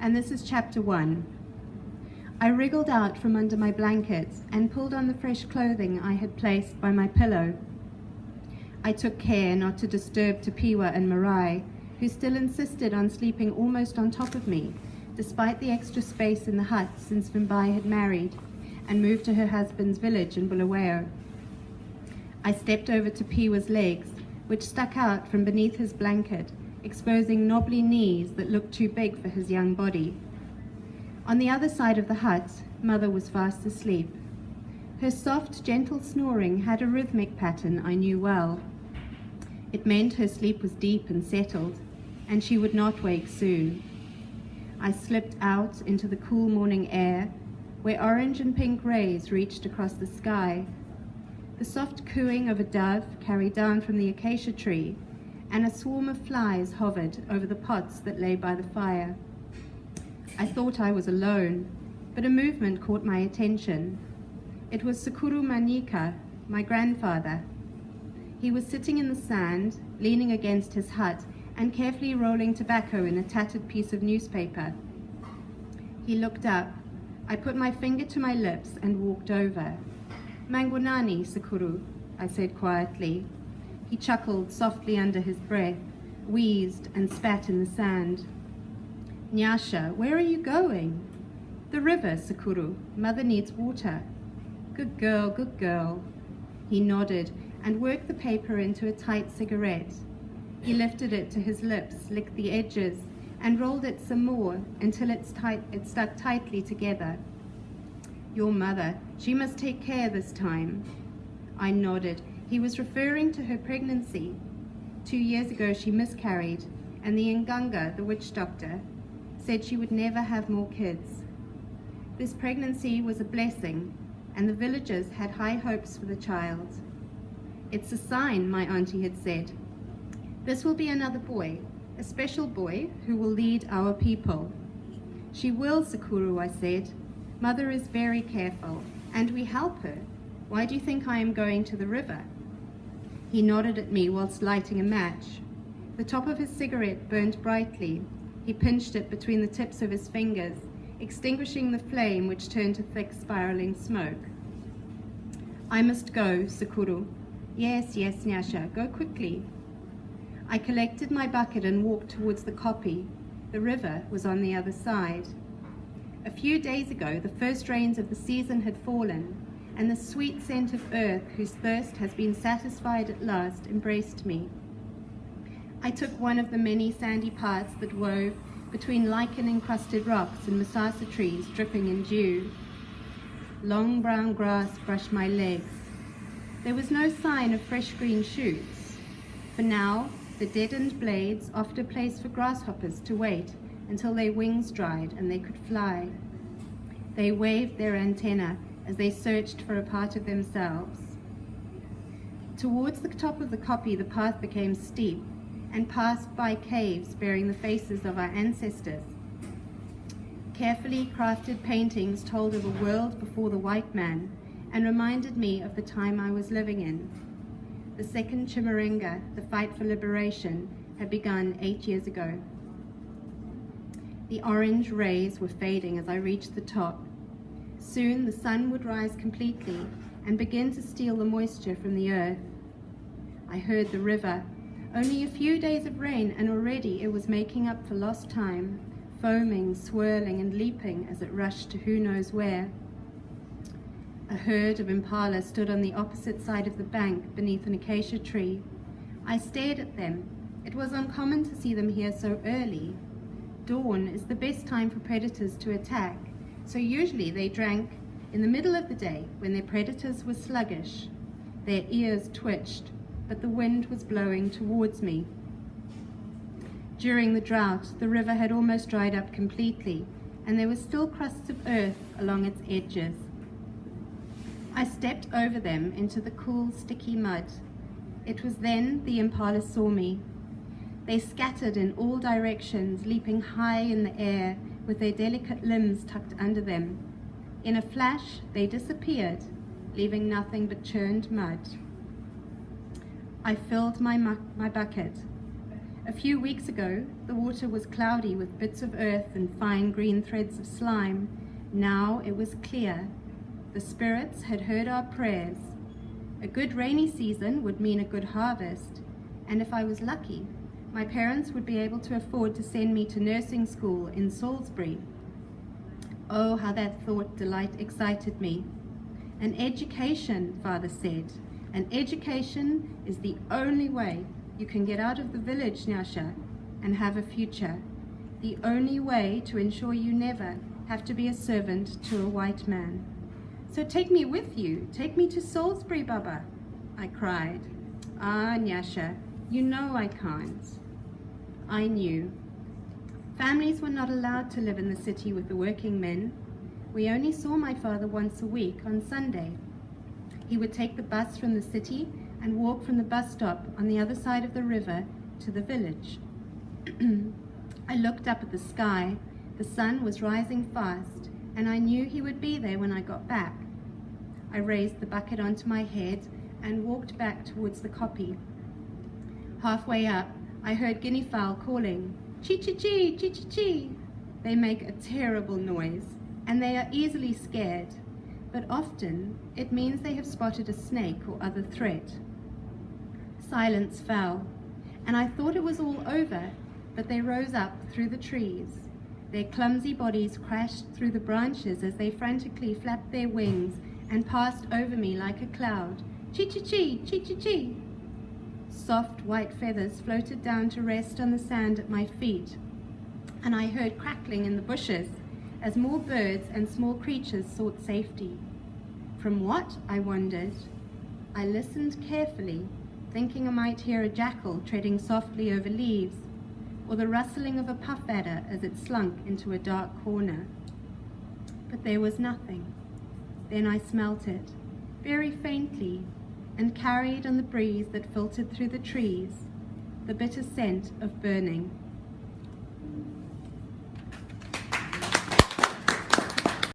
and this is chapter 1. I wriggled out from under my blankets and pulled on the fresh clothing I had placed by my pillow. I took care not to disturb Tapiwa and Marai, who still insisted on sleeping almost on top of me, despite the extra space in the hut since Vimbai had married and moved to her husband's village in Bulawayo. I stepped over Tapiwa's legs, which stuck out from beneath his blanket, exposing knobbly knees that looked too big for his young body. On the other side of the hut, Mother was fast asleep. Her soft, gentle snoring had a rhythmic pattern I knew well. It meant her sleep was deep and settled, and she would not wake soon. I slipped out into the cool morning air, where orange and pink rays reached across the sky. The soft cooing of a dove carried down from the acacia tree, and a swarm of flies hovered over the pots that lay by the fire. I thought I was alone, but a movement caught my attention. It was Sekuru Manika, my grandfather. He was sitting in the sand, leaning against his hut, and carefully rolling tobacco in a tattered piece of newspaper. He looked up. I put my finger to my lips and walked over. "Mangwanani, Sekuru," I said quietly. He chuckled softly under his breath, wheezed and spat in the sand. "Nyasha, where are you going?" "The river, Sekuru. Mother needs water." Good girl, good girl." He nodded and worked the paper into a tight cigarette. He lifted it to his lips, licked the edges, and rolled it some more until it stuck tightly together. "Your mother, she must take care this time." I nodded. He was referring to her pregnancy. 2 years ago she miscarried, and the Nganga, the witch doctor, said she would never have more kids. This pregnancy was a blessing, and the villagers had high hopes for the child. "It's a sign," my auntie had said. "This will be another boy, a special boy who will lead our people." "She will, Sekuru," I said. "Mother is very careful, and we help her. Why do you think I am going to the river?" He nodded at me whilst lighting a match. The top of his cigarette burned brightly. He pinched it between the tips of his fingers, extinguishing the flame, which turned to thick spiraling smoke. "I must go, Sekuru." Yes, Nyasha, go quickly." I collected my bucket and walked towards the kopje. The river was on the other side. A few days ago, the first rains of the season had fallen, and the sweet scent of earth, whose thirst has been satisfied at last, embraced me. I took one of the many sandy paths that wove between lichen-encrusted rocks and masasa trees dripping in dew. Long brown grass brushed my legs. There was no sign of fresh green shoots. For now, the deadened blades offered a place for grasshoppers to wait until their wings dried and they could fly. They waved their antennae as they searched for a part of themselves. Towards the top of the kopje, the path became steep and passed by caves bearing the faces of our ancestors. Carefully crafted paintings told of a world before the white man and reminded me of the time I was living in. The second Chimurenga, the fight for liberation, had begun 8 years ago. The orange rays were fading as I reached the top. Soon the sun would rise completely and begin to steal the moisture from the earth. I heard the river. Only a few days of rain, and already it was making up for lost time, foaming, swirling, and leaping as it rushed to who knows where. A herd of impala stood on the opposite side of the bank beneath an acacia tree. I stared at them. It was uncommon to see them here so early. Dawn is the best time for predators to attack, so usually they drank in the middle of the day when their predators were sluggish. Their ears twitched, but the wind was blowing towards me. During the drought, the river had almost dried up completely, and there were still crusts of earth along its edges. I stepped over them into the cool, sticky mud. It was then the impala saw me. They scattered in all directions, leaping high in the air with their delicate limbs tucked under them. In a flash, they disappeared, leaving nothing but churned mud. I filled my bucket. A few weeks ago, the water was cloudy with bits of earth and fine green threads of slime. Now it was clear. The spirits had heard our prayers. A good rainy season would mean a good harvest, and if I was lucky, my parents would be able to afford to send me to nursing school in Salisbury. Oh, how that thought excited me. An education, Father said. An education is the only way you can get out of the village, Nyasha, and have a future. The only way to ensure you never have to be a servant to a white man. So take me with you. Take me to Salisbury, Baba, I cried. Ah, Nyasha, you know I can't. I knew. Families were not allowed to live in the city with the working men. We only saw my father once a week on Sunday. He would take the bus from the city and walk from the bus stop on the other side of the river to the village. I looked up at the sky. The sun was rising fast, and I knew he would be there when I got back. I raised the bucket onto my head and walked back towards the kopje. Halfway up, I heard guinea fowl calling, "Chi-chi-chi, chi-chi-chi." They make a terrible noise, and they are easily scared, but often it means they have spotted a snake or other threat. Silence fell, and I thought it was all over, but they rose up through the trees. Their clumsy bodies crashed through the branches as they frantically flapped their wings and passed over me like a cloud. Chi-chi-chi, chi-chi-chi. Soft white feathers floated down to rest on the sand at my feet, and I heard crackling in the bushes as more birds and small creatures sought safety. From what, I wondered? I listened carefully, thinking I might hear a jackal treading softly over leaves, or the rustling of a puff adder as it slunk into a dark corner. But there was nothing. Then I smelt it, very faintly, and carried on the breeze that filtered through the trees, the bitter scent of burning.